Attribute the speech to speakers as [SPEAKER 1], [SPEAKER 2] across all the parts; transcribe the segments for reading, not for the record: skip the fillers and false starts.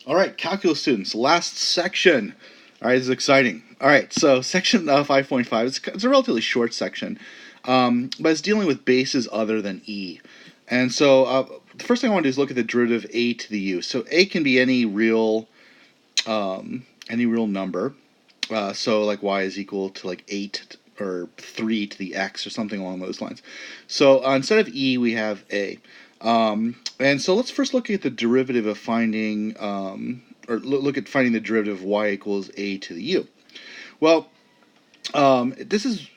[SPEAKER 1] All right, calculus students, last section. All right, this is exciting. All right, so section 5.5, it's a relatively short section, but it's dealing with bases other than e. And so the first thing I want to do is look at the derivative of a to the u. So a can be any real number. So like y is equal to like 8 or 3 to the x or something along those lines. So instead of e, we have a. And so let's first look at the derivative of finding, or look at finding the derivative of y equals a to the u. Well, this is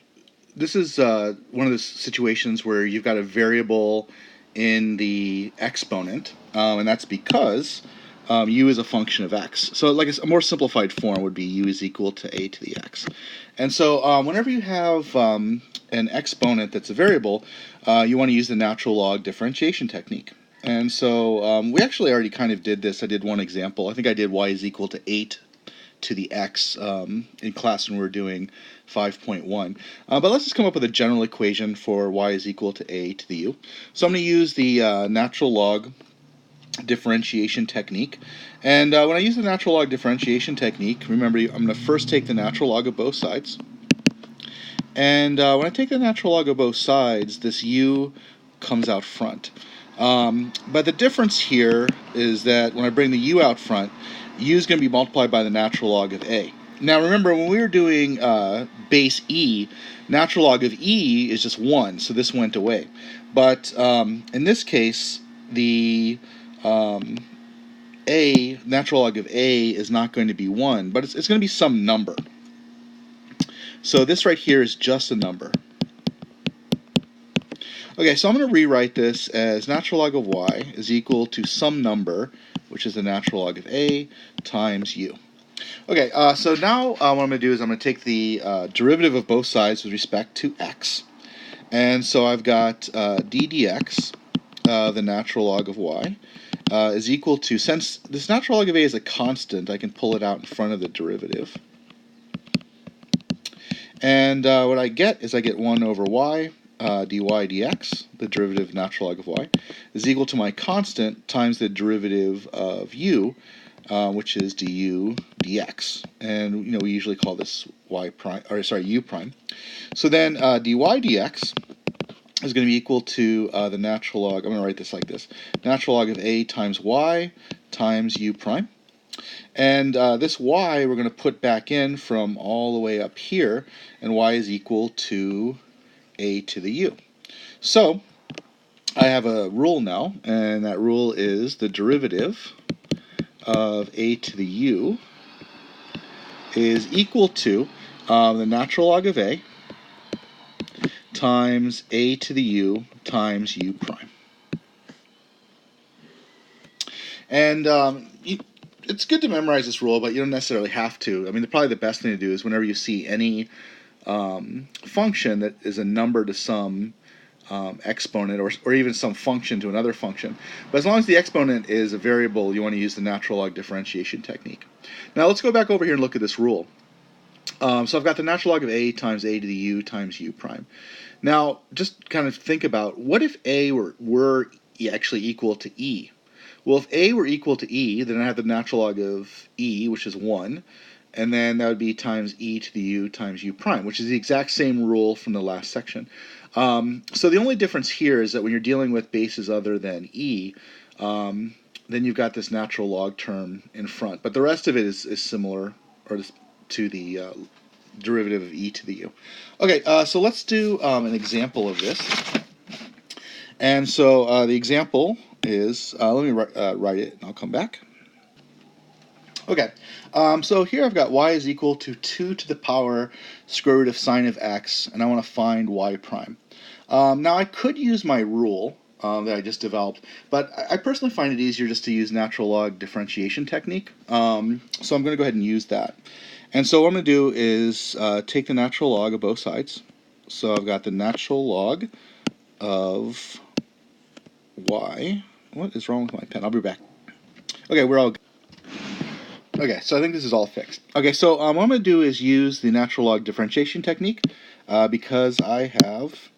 [SPEAKER 1] one of those situations where you've got a variable in the exponent, and that's because u is a function of x. So like a more simplified form would be u is equal to a to the x. And so whenever you have an exponent that's a variable, you want to use the natural log differentiation technique. And so we actually already kind of did this. I did one example. I think I did y is equal to 8 to the x in class when we were doing 5.1. But let's just come up with a general equation for y is equal to a to the u. So I'm going to use the natural log differentiation technique. And when I use the natural log differentiation technique, remember, I'm going to first take the natural log of both sides. And when I take the natural log of both sides, this u comes out front. But the difference here is that when I bring the u out front, u is going to be multiplied by the natural log of a. Now remember, when we were doing base e, natural log of e is just 1, so this went away. But in this case, the natural log of a is not going to be 1, but it's going to be some number. So this right here is just a number. Okay, so I'm going to rewrite this as natural log of y is equal to some number, which is the natural log of a, times u. Okay, so now what I'm going to do is I'm going to take the derivative of both sides with respect to x. And so I've got d dx, the natural log of y, is equal to, since this natural log of a is a constant, I can pull it out in front of the derivative. And what I get is I get 1 over y dy dx, the derivative of natural log of y, is equal to my constant times the derivative of u, which is du dx. And we usually call this u prime. So then dy dx is going to be equal to the natural log. I'm going to write this like this: natural log of a times y times u prime. And this y we're going to put back in from all the way up here, and y is equal to a to the u. So I have a rule now, and that rule is the derivative of a to the u is equal to the natural log of a times a to the u times u prime. And it's good to memorize this rule, but you don't necessarily have to. I mean, probably the best thing to do is whenever you see any function that is a number to some exponent, or even some function to another function. But as long as the exponent is a variable, you want to use the natural log differentiation technique. Now let's go back over here and look at this rule. So I've got the natural log of a times a to the u times u prime. Now just kind of think about, what if a were actually equal to e? Well, if a were equal to e, then I have the natural log of e, which is 1, and then that would be times e to the u times u prime, which is the exact same rule from the last section. So the only difference here is that when you're dealing with bases other than e, then you've got this natural log term in front. But the rest of it is similar to the derivative of e to the u. Okay, so let's do an example of this. And so the example is, let me write it and I'll come back. Okay, so here I've got y is equal to 2 to the power square root of sine of x, and I want to find y prime. Now I could use my rule that I just developed, but I personally find it easier just to use natural log differentiation technique. So I'm going to go ahead and use that. And so what I'm going to do is take the natural log of both sides. So I've got the natural log of y. What is wrong with my pen? I'll be back. Okay, we're all good. Okay, so I think this is all fixed. Okay, so what I'm going to do is use the natural log differentiation technique because I have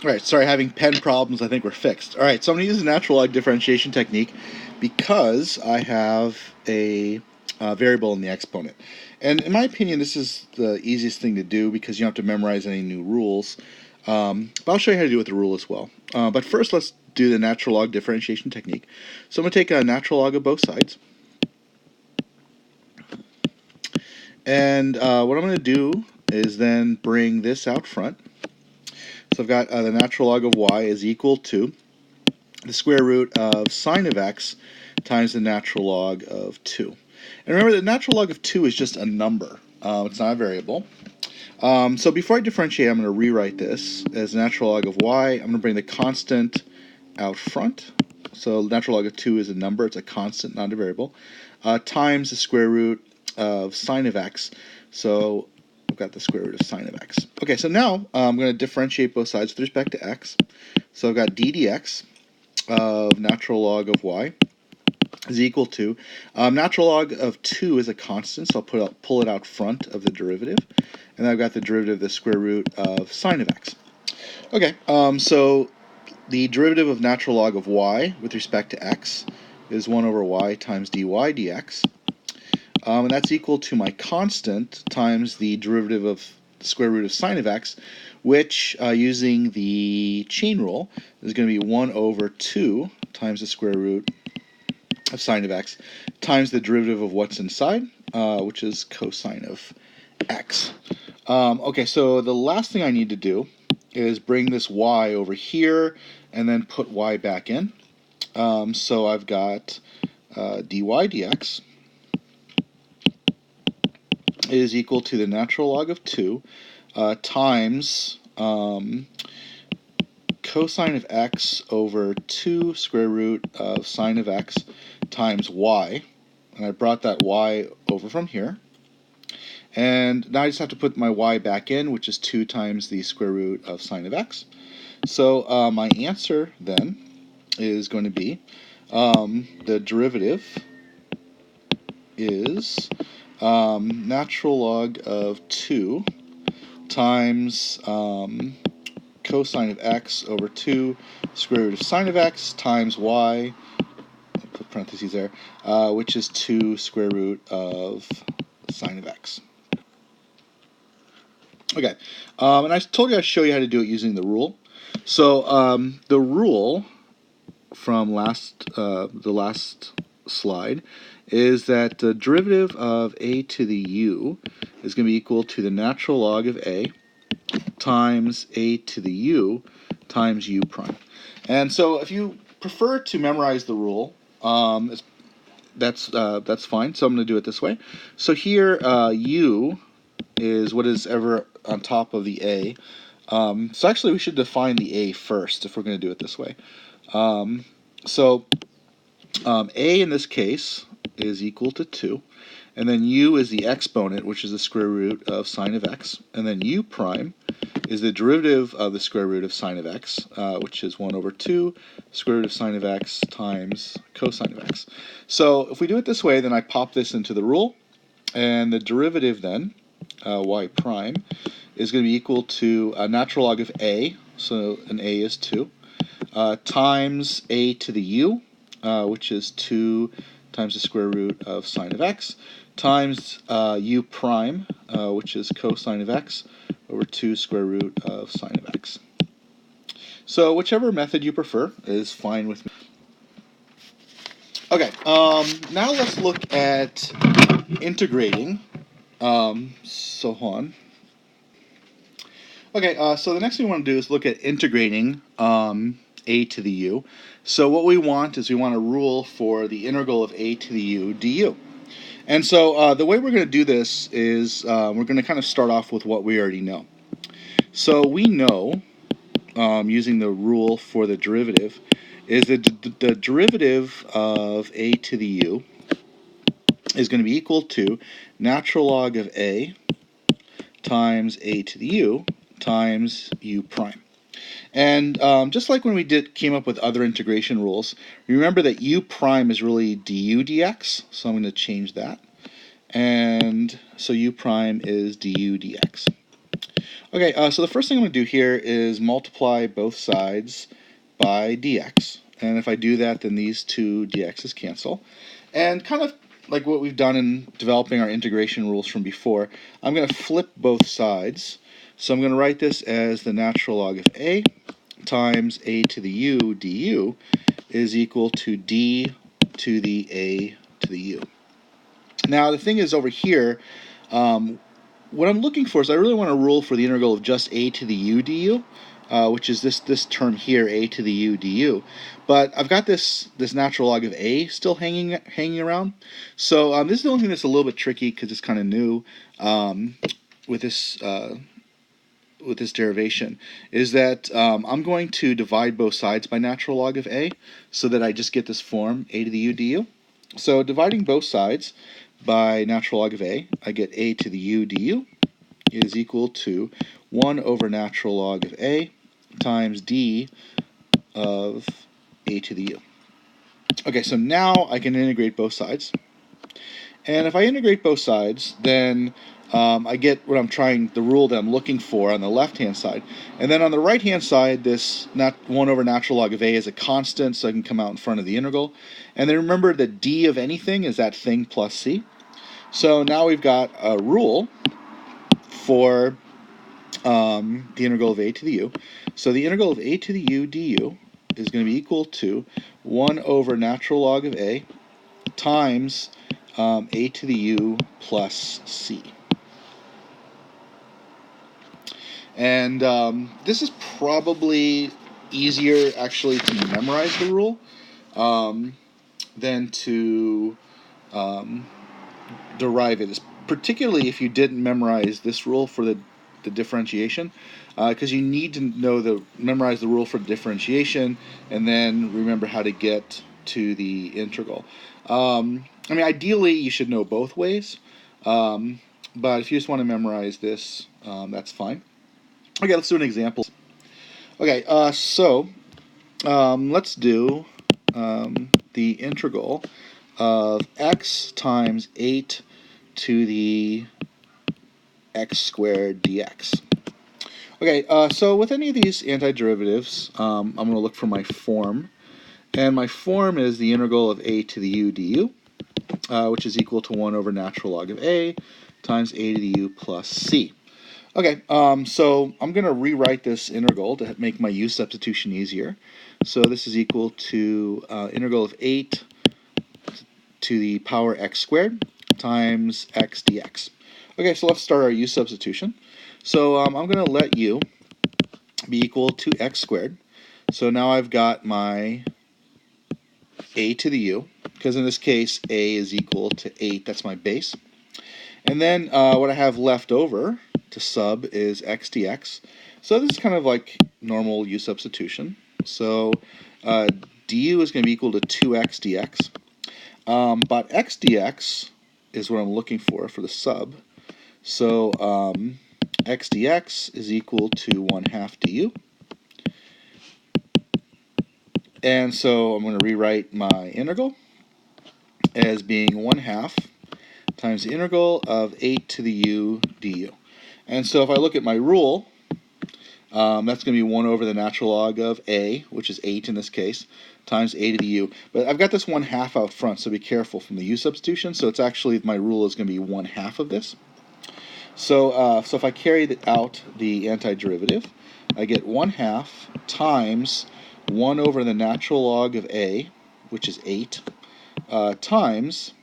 [SPEAKER 1] All right, sorry, having pen problems. I think we're fixed. All right, so I'm going to use the natural log differentiation technique because I have a variable in the exponent. And in my opinion, this is the easiest thing to do because you don't have to memorize any new rules. But I'll show you how to do it with the rule as well. But first, let's do the natural log differentiation technique. So I'm going to take a natural log of both sides. And what I'm going to do is then bring this out front. So I've got the natural log of y is equal to the square root of sine of x times the natural log of 2. And remember, the natural log of 2 is just a number. It's not a variable. So before I differentiate, I'm going to rewrite this as the natural log of y. I'm going to bring the constant out front. So the natural log of 2 is a number. It's a constant, not a variable. Times the square root of sine of x. So I've got the square root of sine of x. Okay, so now I'm going to differentiate both sides with respect to x. So I've got d dx of natural log of y is equal to natural log of 2 is a constant, so I'll pull it out front of the derivative, and then I've got the derivative of the square root of sine of x. Okay, so the derivative of natural log of y with respect to x is 1 over y times dy dx, and that's equal to my constant times the derivative of the square root of sine of x, which, using the chain rule, is going to be 1 over 2 times the square root of sine of x times the derivative of what's inside, which is cosine of x. Okay, so the last thing I need to do is bring this y over here and then put y back in. So I've got dy dx is equal to the natural log of 2 times cosine of x over 2 square root of sine of x times y. And I brought that y over from here. And now I just have to put my y back in, which is 2 times the square root of sine of x. So my answer then is going to be the derivative is natural log of 2 times cosine of x over 2 square root of sine of x times y, I'll put parentheses there, which is 2 square root of sine of x. Okay, and I told you I'd show you how to do it using the rule. So the rule from the last slide is that the derivative of a to the u is going to be equal to the natural log of a times a to the u times u prime. And so if you prefer to memorize the rule, that's fine. So I'm going to do it this way. So here u is what is ever on top of the a. So actually we should define the a first if we're going to do it this way. So a in this case is equal to 2. And then u is the exponent, which is the square root of sine of x. And then u prime is the derivative of the square root of sine of x, which is 1 over 2 square root of sine of x times cosine of x. So if we do it this way, then I pop this into the rule. And the derivative then, y prime, is going to be equal to a natural log of a, so an a is 2, times a to the u, which is 2 times the square root of sine of x, times u prime, which is cosine of x, over 2 square root of sine of x. So whichever method you prefer is fine with me. Okay, now let's look at integrating. So on. Okay, so the next thing we want to do is look at integrating a to the u. So what we want is we want a rule for the integral of a to the u du. And so the way we're going to do this is we're going to kind of start off with what we already know. So we know, using the rule for the derivative, is that the derivative of a to the u is going to be equal to natural log of a times a to the u times u prime. And just like when we came up with other integration rules, remember that u prime is really du dx, so I'm going to change that. And so u prime is du dx. Okay, so the first thing I'm going to do here is multiply both sides by dx. And if I do that, then these two dx's cancel. And kind of like what we've done in developing our integration rules from before, I'm going to flip both sides. So I'm going to write this as the natural log of a times a to the u du is equal to d to the a to the u. Now the thing is over here, what I'm looking for is I really want a rule for the integral of just a to the u du, which is this term here, a to the u du. But I've got this natural log of a still hanging around. So this is the only thing that's a little bit tricky because it's kind of new with this derivation, is that I'm going to divide both sides by natural log of a so that I just get this form, a to the u du. So dividing both sides by natural log of a, I get a to the u du is equal to 1 over natural log of a times d of a to the u. Okay, so now I can integrate both sides. And if I integrate both sides, then I get what the rule that I'm looking for on the left-hand side. And then on the right-hand side, this 1 over natural log of a is a constant, so I can come out in front of the integral. And then remember that d of anything is that thing plus c. So now we've got a rule for the integral of a to the u. So the integral of a to the u du is going to be equal to 1 over natural log of a times a to the u plus c. And this is probably easier actually to memorize the rule than to derive it, particularly if you didn't memorize this rule for the differentiation, because you need to memorize the rule for differentiation and then remember how to get to the integral. I mean, ideally you should know both ways, but if you just want to memorize this, that's fine. Okay, let's do an example. Okay, so let's do the integral of x times 8 to the x squared dx. Okay, so with any of these antiderivatives, I'm going to look for my form. And my form is the integral of a to the u du, which is equal to 1 over natural log of a times a to the u plus c. Okay, so I'm going to rewrite this integral to make my u substitution easier. So this is equal to integral of 8 to the power x squared times x dx. Okay, so let's start our u substitution. So I'm going to let u be equal to x squared. So now I've got my a to the u, because in this case a is equal to 8, that's my base. And then what I have left over to sub is x dx. So this is kind of like normal u substitution. So du is going to be equal to 2x dx. But x dx is what I'm looking for the sub. So x dx is equal to 1/2 du. And so I'm going to rewrite my integral as being 1/2 times the integral of 8 to the u du. And so if I look at my rule, that's going to be 1 over the natural log of a, which is 8 in this case, times a to the u. But I've got this 1/2 out front, so be careful from the u substitution. So it's actually, my rule is going to be 1/2 of this. So if I carry out the antiderivative, I get 1/2 times 1 over the natural log of a, which is 8, times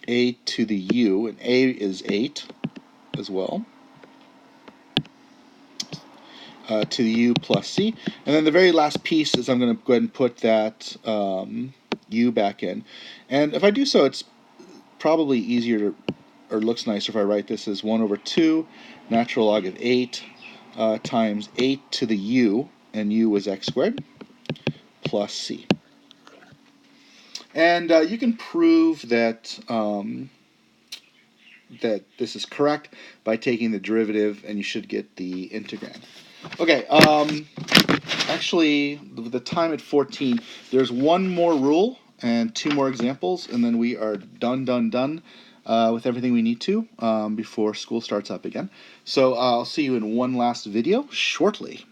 [SPEAKER 1] a to the u, and a is 8 as well, to the u plus c. And then the very last piece is I'm going to go ahead and put that u back in. And if I do so, it's probably easier or looks nicer if I write this as 1 over 2 natural log of 8 times 8 to the u, and u is x squared, plus c. And you can prove that that this is correct by taking the derivative, and you should get the integrand. Okay, actually, with the time at 14, there's one more rule and 2 more examples, and then we are done. with everything we need to before school starts up again. So I'll see you in one last video shortly.